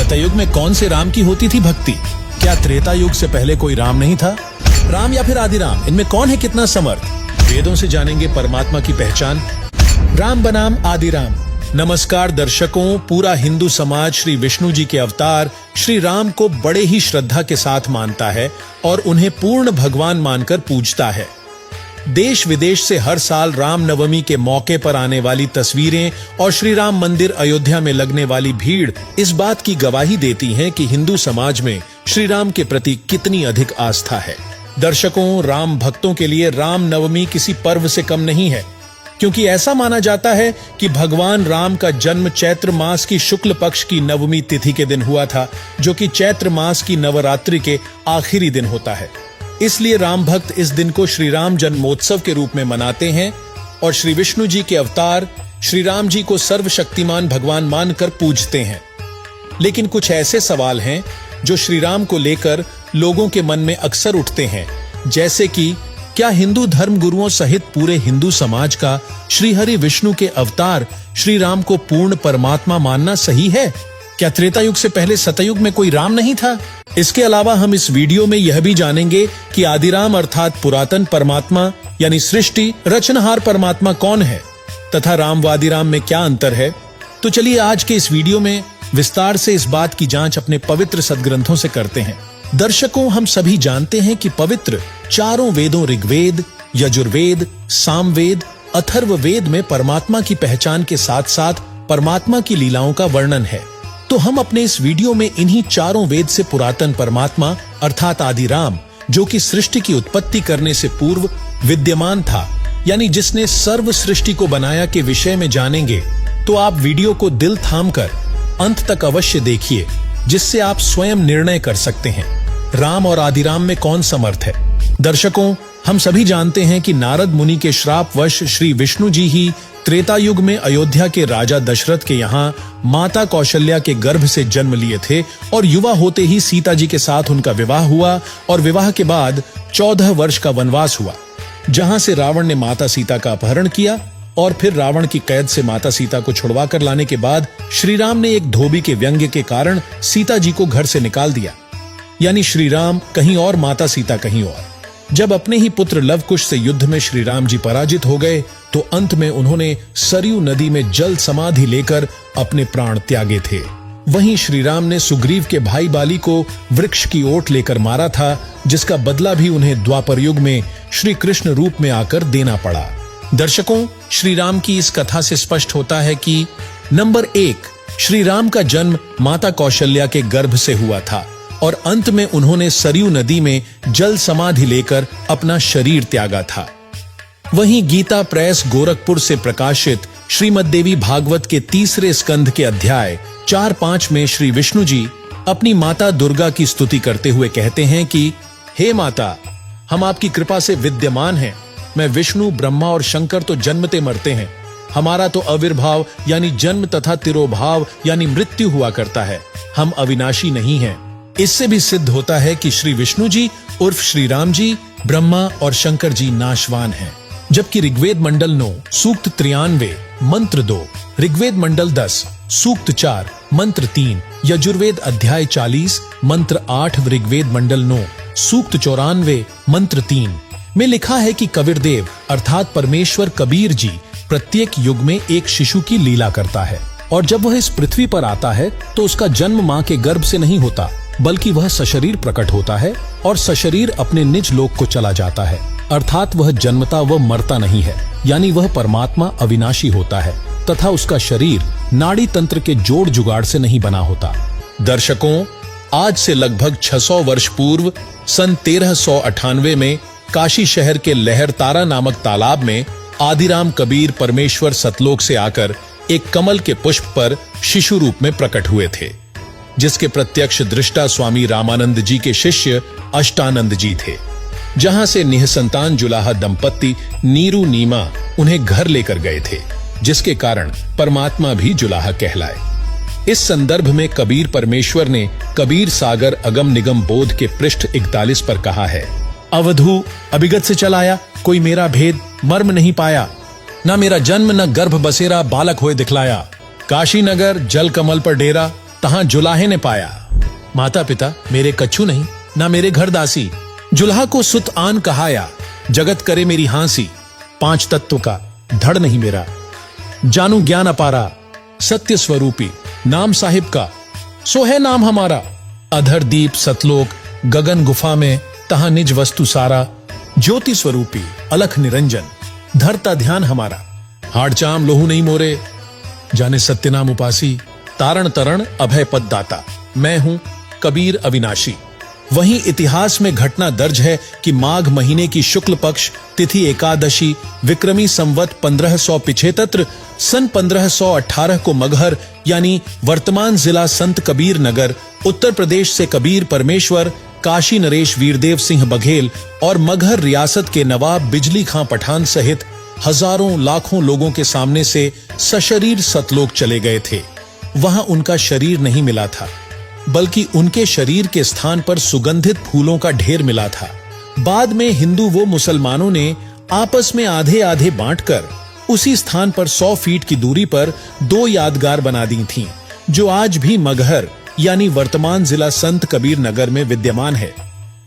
सतयुग में कौन से राम की होती थी भक्ति? क्या त्रेता युग से पहले कोई राम नहीं था? राम या फिर आदिराम, इनमें कौन है कितना समर्थ? वेदों से जानेंगे परमात्मा की पहचान। राम बनाम आदिराम। नमस्कार दर्शकों, पूरा हिंदू समाज श्री विष्णु जी के अवतार श्री राम को बड़े ही श्रद्धा के साथ मानता है और उन्हें पूर्ण भगवान मानकर पूजता है। देश विदेश से हर साल राम नवमी के मौके पर आने वाली तस्वीरें और श्री राम मंदिर अयोध्या में लगने वाली भीड़ इस बात की गवाही देती हैं कि हिंदू समाज में श्री राम के प्रति कितनी अधिक आस्था है। दर्शकों, राम भक्तों के लिए राम नवमी किसी पर्व से कम नहीं है, क्योंकि ऐसा माना जाता है कि भगवान राम का जन्म चैत्र मास की शुक्ल पक्ष की नवमी तिथि के दिन हुआ था, जो कि चैत्र मास की नवरात्रि के आखिरी दिन होता है। इसलिए राम भक्त इस दिन को श्री राम जन्मोत्सव के रूप में मनाते हैं और श्री विष्णु जी के अवतार श्री राम जी को सर्वशक्तिमान भगवान मानकर पूजते हैं। लेकिन कुछ ऐसे सवाल हैं जो श्री राम को लेकर लोगों के मन में अक्सर उठते हैं, जैसे कि क्या हिंदू धर्म गुरुओं सहित पूरे हिंदू समाज का श्री हरि विष्णु के अवतार श्री राम को पूर्ण परमात्मा मानना सही है? क्या त्रेता युग से पहले सतयुग में कोई राम नहीं था? इसके अलावा हम इस वीडियो में यह भी जानेंगे कि आदिराम अर्थात पुरातन परमात्मा यानी सृष्टि रचनहार परमात्मा कौन है तथा राम व आदिराम में क्या अंतर है। तो चलिए आज के इस वीडियो में विस्तार से इस बात की जांच अपने पवित्र सदग्रंथों से करते हैं। दर्शकों, हम सभी जानते हैं कि पवित्र चारों वेदों ऋग्वेद, यजुर्वेद, सामवेद, अथर्ववेद में परमात्मा की पहचान के साथ साथ परमात्मा की लीलाओं का वर्णन है। तो हम अपने इस वीडियो में इन्हीं चारों वेद से पुरातन परमात्मा अर्थात आदिराम, जो कि सृष्टि की उत्पत्ति करने से पूर्व विद्यमान था, यानी जिसने सर्व सृष्टि को बनाया, के विषय में जानेंगे। तो आप वीडियो को दिल थामकर अंत तक अवश्य देखिए, जिससे आप स्वयं निर्णय कर सकते हैं राम और आदिराम में कौन समर्थ है। दर्शकों, हम सभी जानते हैं कि नारद मुनि के श्रापवश श्री विष्णु जी ही त्रेता युग में अयोध्या के राजा दशरथ के यहाँ माता कौशल्या के गर्भ से जन्म लिए थे और युवा होते ही सीता जी के साथ उनका विवाह हुआ और विवाह के बाद 14 वर्ष का वनवास हुआ, जहां से रावण ने माता सीता का अपहरण किया और फिर रावण की कैद से माता सीता को छुड़वा कर लाने के बाद श्री राम ने एक धोबी के व्यंग्य के कारण सीता जी को घर से निकाल दिया, यानी श्री राम कहीं और, माता सीता कहीं और। जब अपने ही पुत्र लवकुश से युद्ध में श्री राम जी पराजित हो गए तो अंत में उन्होंने सरयू नदी में जल समाधि लेकर अपने प्राण त्यागे थे। वहीं श्री राम ने सुग्रीव के भाई बाली को वृक्ष की ओट लेकर मारा था, जिसका बदला भी उन्हें द्वापर युग में श्री कृष्ण रूप में आकर देना पड़ा। दर्शकों, श्री राम की इस कथा से स्पष्ट होता है कि नंबर 1, श्री राम का जन्म माता कौशल्या के गर्भ से हुआ था और अंत में उन्होंने सरयू नदी में जल समाधि लेकर अपना शरीर त्यागा था। वहीं गीता प्रेस गोरखपुर से प्रकाशित श्रीमद् देवी भागवत के 3 स्कंध के अध्याय 4-5 में श्री विष्णु जी अपनी माता दुर्गा की स्तुति करते हुए कहते हैं कि हे माता, हम आपकी कृपा से विद्यमान हैं। मैं विष्णु, ब्रह्मा और शंकर तो जन्मते मरते हैं, हमारा तो आविर्भाव यानी जन्म तथा तिरोभाव यानी मृत्यु हुआ करता है। हम अविनाशी नहीं हैं। इससे भी सिद्ध होता है कि श्री विष्णु जी उर्फ श्री राम जी, ब्रह्मा और शंकर जी नाशवान हैं। जबकि ऋग्वेद मंडल 9 सूक्त 93 मंत्र 2, ऋग्वेद मंडल 10 सूक्त 4 मंत्र 3, यजुर्वेद अध्याय 40 मंत्र 8, ऋग्वेद मंडल 9 सूक्त 94 मंत्र 3 में लिखा है कि कबीरदेव अर्थात परमेश्वर कबीर जी प्रत्येक युग में एक शिशु की लीला करता है और जब वह इस पृथ्वी पर आता है तो उसका जन्म मां के गर्भ से नहीं होता, बल्कि वह सशरीर प्रकट होता है और सशरीर अपने निज लोक को चला जाता है, अर्थात वह जन्मता व मरता नहीं है, यानी वह परमात्मा अविनाशी होता है तथा उसका शरीर नाड़ी तंत्र के जोड़ जुगाड़ से नहीं बना होता। दर्शकों, आज से लगभग 600 वर्ष पूर्व सन 1398 में काशी शहर के लहरतारा नामक तालाब में आदिराम कबीर परमेश्वर सतलोक से आकर एक कमल के पुष्प पर शिशु रूप में प्रकट हुए थे, जिसके प्रत्यक्ष दृष्टा स्वामी रामानंद जी के शिष्य अष्टानंद जी थे, जहां से निःसंतान जुलाहा दंपत्ति नीरू नीमा उन्हें घर लेकर गए थे, जिसके कारण परमात्मा भी जुलाहा कहलाए। इस संदर्भ में कबीर परमेश्वर ने कबीर सागर अगम निगम बोध के पृष्ठ 41 पर कहा है, अवधू अभिगत से चलाया, कोई मेरा भेद मर्म नहीं पाया, न मेरा जन्म न गर्भ बसेरा बालक होए दिखलाया। काशी नगर जल कमल पर डेरा, तहां जुलाहे ने पाया। माता पिता मेरे कछु नहीं, ना मेरे घर दासी। जुल्हा को सुत आन कहाया, जगत करे मेरी हांसी। 5 तत्व का धड़ नहीं मेरा, जानू ज्ञान अपारा। सत्य स्वरूपी नाम साहिब का, सो है नाम हमारा। अधर दीप सतलोक गगन गुफा में, तहां निज वस्तु सारा। ज्योति स्वरूपी अलख निरंजन, धरता ध्यान हमारा। हाड़ चाम लोहू नहीं मोरे, जाने सत्य नाम उपासी। तारण तरण अभय पद दाता, मैं हूं कबीर अविनाशी। वहीं इतिहास में घटना दर्ज है कि माघ महीने की शुक्ल पक्ष तिथि एकादशी विक्रमी संवत 1575 सन 1518 को मगहर यानी वर्तमान जिला संत कबीर नगर उत्तर प्रदेश से कबीर परमेश्वर, काशी नरेश वीरदेव सिंह बघेल और मगहर रियासत के नवाब बिजली खां पठान सहित हजारों लाखों लोगों के सामने से सशरीर सतलोक चले गए थे। वहां उनका शरीर नहीं मिला था, बल्कि उनके शरीर के स्थान पर सुगंधित फूलों का ढेर मिला था। बाद में हिंदू वो मुसलमानों ने आपस में आधे आधे बांटकर उसी स्थान पर 100 फीट की दूरी पर 2 यादगार बना दी थीं, जो आज भी मगहर यानी वर्तमान जिला संत कबीर नगर में विद्यमान है,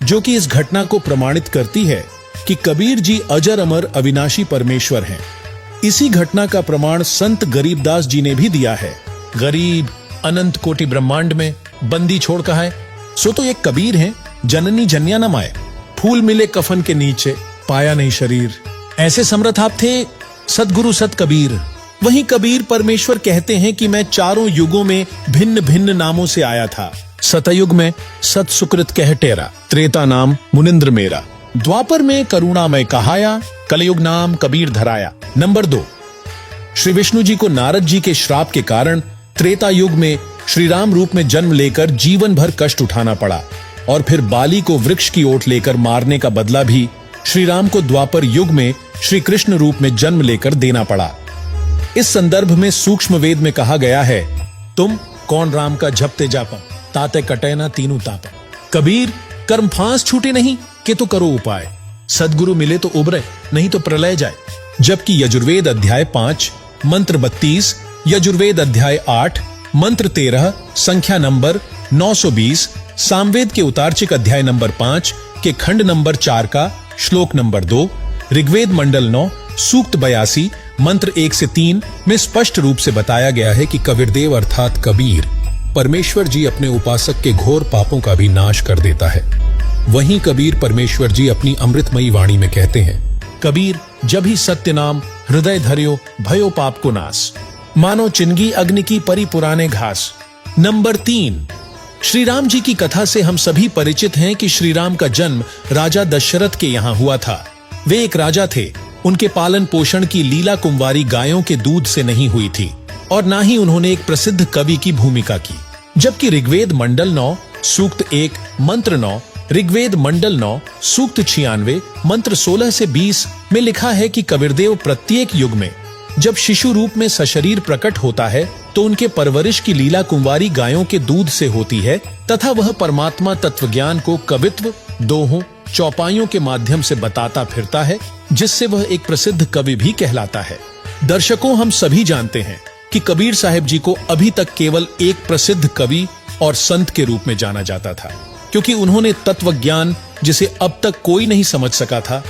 जो कि इस घटना को प्रमाणित करती है कि कबीर जी अजर अमर अविनाशी परमेश्वर हैं। इसी घटना का प्रमाण संत गरीबदास जी ने भी दिया है। गरीब अनंत कोटि ब्रह्मांड में बंदी छोड़ कहा है, सो तो एक कबीर हैं, जननी जन्या न माए। फूल मिले कफन के नीचे, पाया नहीं शरीर। ऐसे समर्थ थे सतगुरु सत कबीर। वहीं कबीर परमेश्वर कहते हैं कि मैं चारों युगों में भिन्न भिन्न नामों से आया था। सतयुग में सत सुकृत कह टेरा, त्रेता नाम मुनिंद्र मेरा। द्वापर में करुणामय कहाया, कलयुग नाम कबीर धराया। नंबर 2, श्री विष्णु जी को नारद जी के श्राप के कारण त्रेता युग में श्री राम रूप में जन्म लेकर जीवन भर कष्ट उठाना पड़ा, और फिर बाली को वृक्ष की ओट लेकर मारने का बदला भी श्री राम को द्वापर युग में श्री कृष्ण रूप में जन्म लेकर देना पड़ा। इस संदर्भ में सूक्ष्म वेद में कहा गया है, तुम कौन राम का झपते जापम, ताते कटे ना तीनों तापम। कबीर कर्म फांस छूटे नहीं कि तो करो उपाय, सदगुरु मिले तो उबरे नहीं तो प्रलय जाए। जबकि यजुर्वेद अध्याय 5 मंत्र 32, यजुर्वेद अध्याय 8 मंत्र 13 संख्या नंबर 920, सामवेद के उतारचिक अध्याय नंबर 5 के खंड नंबर 4 का श्लोक नंबर 2, ऋग्वेद मंडल 9 सूक्त 82 मंत्र 1 से 3 में स्पष्ट रूप से बताया गया है कि कबीरदेव अर्थात कबीर परमेश्वर जी अपने उपासक के घोर पापों का भी नाश कर देता है। वहीं कबीर परमेश्वर जी अपनी अमृतमयी वाणी में कहते हैं, कबीर जब ही सत्य नाम हृदय धर्यो भयो पाप को नाश, मानो चिंगी अग्नि की परी पुराने घास। नंबर 3, श्री राम जी की कथा से हम सभी परिचित हैं कि श्री राम का जन्म राजा दशरथ के यहाँ हुआ था। वे एक राजा थे, उनके पालन पोषण की लीला कुंवारी गायों के दूध से नहीं हुई थी, और ना ही उन्होंने एक प्रसिद्ध कवि की भूमिका की। जबकि ऋग्वेद मंडल 9 सूक्त 1 मंत्र 9, ऋग्वेद मंडल 9 सूक्त 96 मंत्र 16 से 20 में लिखा है कि कबीरदेव प्रत्येक युग में जब शिशु रूप में सशरीर प्रकट होता है तो उनके परवरिश की लीला कुंवारी गायों के दूध से होती है, तथा वह परमात्मा तत्व ज्ञान को कवित्व, दोहों, चौपाइयों के माध्यम से बताता फिरता है, जिससे वह एक प्रसिद्ध कवि भी कहलाता है। दर्शकों, हम सभी जानते हैं कि कबीर साहिब जी को अभी तक केवल एक प्रसिद्ध कवि और संत के रूप में जाना जाता था, क्योंकि उन्होंने तत्व ज्ञान जिसे अब तक कोई नहीं समझ सका था,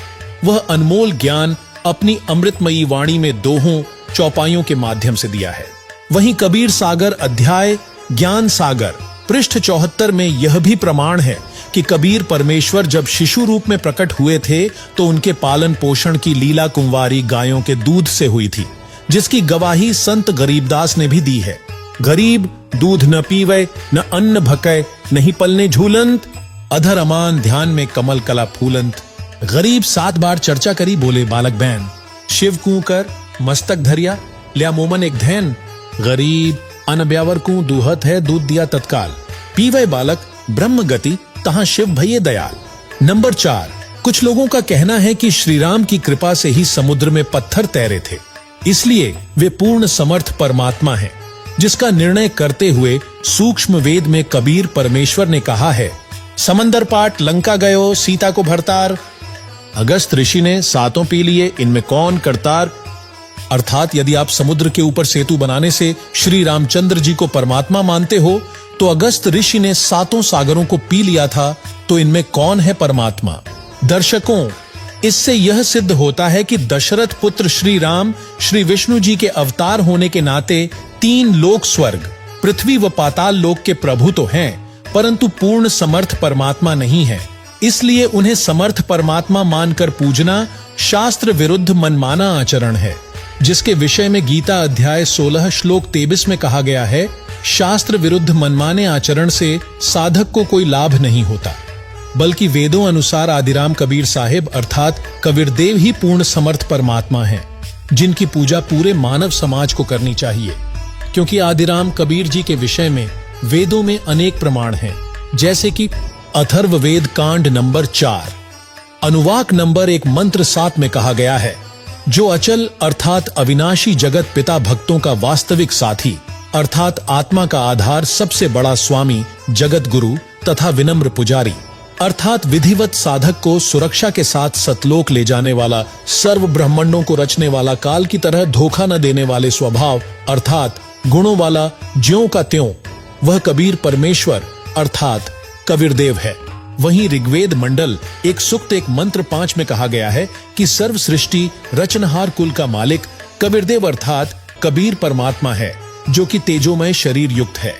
वह अनमोल ज्ञान अपनी अमृतमयी वाणी में दोहों, चौपाइयों के माध्यम से दिया है। वहीं कबीर सागर अध्याय ज्ञान सागर पृष्ठ 74 में यह भी प्रमाण है कि कबीर परमेश्वर जब शिशु रूप में प्रकट हुए थे तो उनके पालन पोषण की लीला कुंवारी गायों के दूध से हुई थी, जिसकी गवाही संत गरीबदास ने भी दी है। गरीब दूध न पीवे न अन्न भकै, नहीं पलने झूलंत, अधर अमान ध्यान में कमल कला फूलंत। गरीब 7 बार चर्चा करी, बोले बालक बहन, शिव कूकर मस्तक धरिया, लिया मोमन एक धैन। गरीब अन ब्यावर को दूहत है, दूध दिया तत्काल, पीवे बालक ब्रह्म गति, तहां शिव भये दयाल। नंबर 4, कुछ लोगों का कहना है कि श्री राम की कृपा से ही समुद्र में पत्थर तैरे थे, इसलिए वे पूर्ण समर्थ परमात्मा हैं, जिसका निर्णय करते हुए सूक्ष्म वेद में कबीर परमेश्वर ने कहा है, समंदर पाट लंका गयो सीता को भरतार। अगस्त ऋषि ने 7 पी लिए, इनमें कौन करतार। अर्थात यदि आप समुद्र के ऊपर सेतु बनाने से श्री रामचंद्र जी को परमात्मा मानते हो, तो अगस्त ऋषि ने 7 सागरों को पी लिया था, तो इनमें कौन है परमात्मा? दर्शकों, इससे यह सिद्ध होता है कि दशरथ पुत्र श्री राम श्री विष्णु जी के अवतार होने के नाते 3 लोक स्वर्ग, पृथ्वी व पाताल लोक के प्रभु तो हैं, परंतु पूर्ण समर्थ परमात्मा नहीं है। इसलिए उन्हें समर्थ परमात्मा मानकर पूजना शास्त्र विरुद्ध मनमाना आचरण है, जिसके विषय में गीता अध्याय 16 श्लोक 23 में कहा गया है, शास्त्र विरुद्ध मनमाने आचरण से साधक को कोई लाभ नहीं होता, बल्कि वेदों अनुसार आदिराम कबीर साहिब अर्थात कबीरदेव ही पूर्ण समर्थ परमात्मा हैं, जिनकी पूजा पूरे मानव समाज को करनी चाहिए। क्योंकि आदिराम कबीर जी के विषय में वेदों में अनेक प्रमाण हैं, जैसे कि अथर्ववेद कांड नंबर 4 अनुवाक नंबर 1 मंत्र 7 में कहा गया है, जो अचल अर्थात अविनाशी जगत पिता भक्तों का वास्तविक साथी अर्थात आत्मा का आधार सबसे बड़ा स्वामी जगत गुरु तथा विनम्र पुजारी अर्थात विधिवत साधक को सुरक्षा के साथ सतलोक ले जाने वाला, सर्व ब्रह्मांडों को रचने वाला, काल की तरह धोखा न देने वाले स्वभाव अर्थात गुणों वाला, ज्यों का त्यों, वह कबीर परमेश्वर अर्थात कबीरदेव है। वहीं ऋग्वेद मंडल 1 सूक्त 1 मंत्र 5 में कहा गया है कि सर्व सृष्टि रचनहार कुल का मालिक कबीरदेव अर्थात कबीर परमात्मा है, जो कि तेजोमय शरीर युक्त है।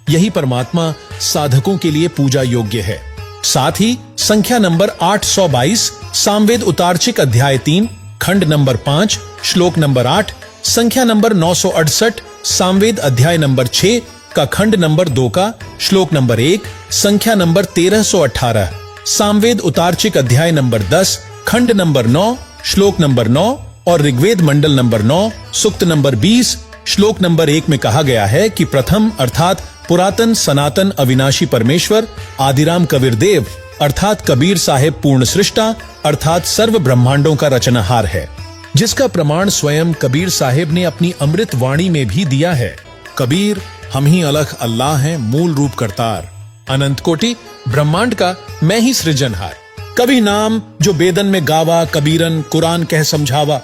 यही परमात्मा साधकों के लिए पूजा योग्य है। साथ ही संख्या नंबर 822 सामवेद उतारचिक अध्याय 3 खंड नंबर 5 श्लोक नंबर 8, संख्या नंबर 968 सामवेद अध्याय नंबर 6 का खंड नंबर 2 का श्लोक नंबर 1, संख्या नंबर 1318 सामवेद उतारचिक अध्याय नंबर 10 खंड नंबर 9 श्लोक नंबर 9 और ऋग्वेद मंडल नंबर 9 सूक्त नंबर 20 श्लोक नंबर 1 में कहा गया है कि प्रथम अर्थात पुरातन सनातन अविनाशी परमेश्वर आदिराम कबीरदेव अर्थात कबीर साहेब पूर्ण सृष्टा अर्थात सर्व ब्रह्मांडों का रचनहार है, जिसका प्रमाण स्वयं कबीर साहेब ने अपनी अमृत वाणी में भी दिया है। कबीर हम ही अलख अल्लाह हैं, मूल रूप करतार, अनंत कोटि ब्रह्मांड का मैं ही सृजनहार। कभी नाम जो बेदन में गावा, कबीरन कुरान कह समझावा,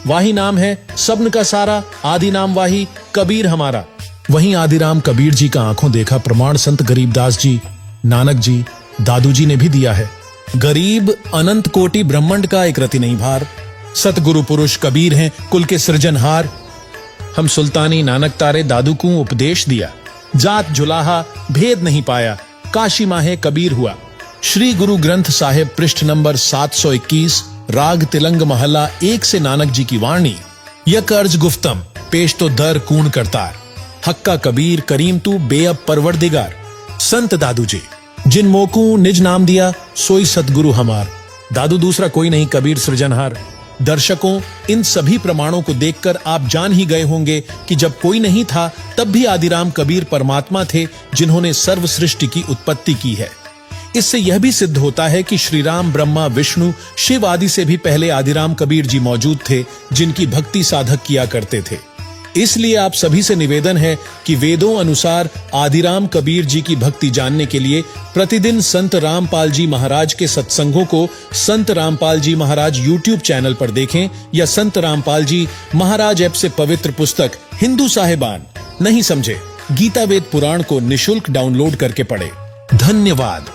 वाही नाम है सबन का सारा, आदि नाम वाही कबीर हमारा। वहीं आदिराम कबीर जी का आंखों देखा प्रमाण संत गरीबदास जी, नानक जी, दादू जी ने भी दिया है। गरीब अनंत कोटि ब्रह्मांड का एक रति नहीं भार, सतगुरु पुरुष कबीर हैं कुल के सृजनहार। हम सुल्तानी नानक तारे दादू को उपदेश दिया, जात जुलाहा भेद नहीं पाया, काशी माहे कबीर हुआ। श्री गुरु ग्रंथ साहिब पृष्ठ नंबर 721 राग तिलंग महला 1 से नानक जी की वाणी, यक अर्ज गुफ्तम पेश तो दर कूण करतार, हक्का कबीर करीम तू बेअब परवरदिगार। संत दादू जी जिन मोकू निज नाम दिया, सोई सतगुरु हमार, दादू दूसरा कोई नहीं कबीर सृजनहार। दर्शकों, इन सभी प्रमाणों को देखकर आप जान ही गए होंगे कि जब कोई नहीं था तब भी आदिराम कबीर परमात्मा थे, जिन्होंने सर्व सृष्टि की उत्पत्ति की है। इससे यह भी सिद्ध होता है कि श्री राम, ब्रह्मा, विष्णु, शिव आदि से भी पहले आदिराम कबीर जी मौजूद थे, जिनकी भक्ति साधक किया करते थे। इसलिए आप सभी से निवेदन है कि वेदों अनुसार आदिराम कबीर जी की भक्ति जानने के लिए प्रतिदिन संत रामपाल जी महाराज के सत्संगों को संत रामपाल जी महाराज YouTube चैनल पर देखें, या संत रामपाल जी महाराज ऐप से पवित्र पुस्तक हिंदू साहिबान नहीं समझे गीता वेद पुराण को निशुल्क डाउनलोड करके पढ़े। धन्यवाद।